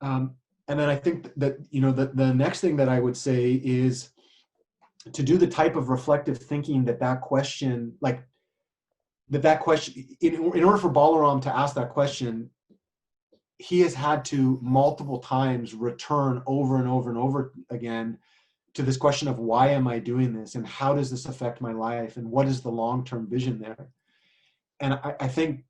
And then I think that, the next thing that I would say is to do the type of reflective thinking that question, in order for Balaram to ask that question, he has had to multiple times return over and over and over again to this question of why am I doing this, and how does this affect my life, and what is the long-term vision there? And I think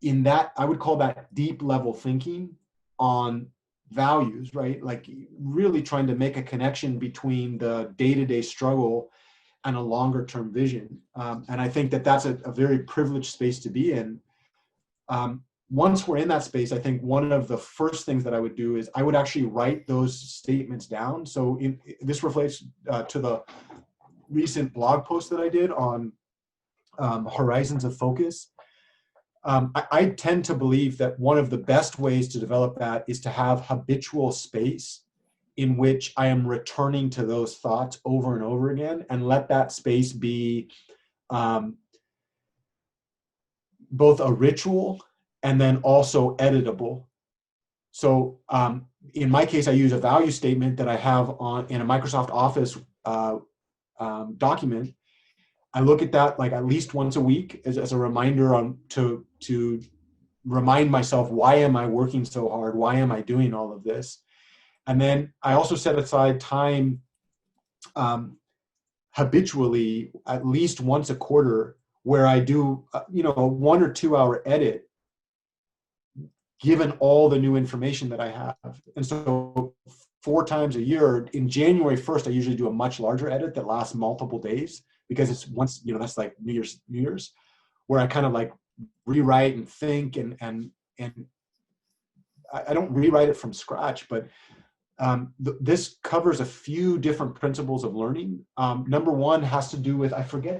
in that, I would call that deep level thinking on values, right? Like really trying to make a connection between the day-to-day struggle and a longer term vision. And I think that that's a very privileged space to be in. Once we're in that space, I think one of the first things that I would do is I would actually write those statements down. So this relates to the recent blog post that I did on horizons of focus. I tend to believe that one of the best ways to develop that is to have habitual space in which I am returning to those thoughts over and over again, and let that space be both a ritual and then also editable. So in my case, I use a value statement that I have in a Microsoft Office document. I look at that like at least once a week as a reminder to remind myself, why am I working so hard? Why am I doing all of this? And then I also set aside time habitually, at least once a quarter, where I do, a 1 or 2 hour edit, given all the new information that I have. And so 4 times a year, in January 1st, I usually do a much larger edit that lasts multiple days, because it's once, that's like New Year's, where I kind of like rewrite and think, and I don't rewrite it from scratch, but this covers a few different principles of learning. Number one has to do with, I forget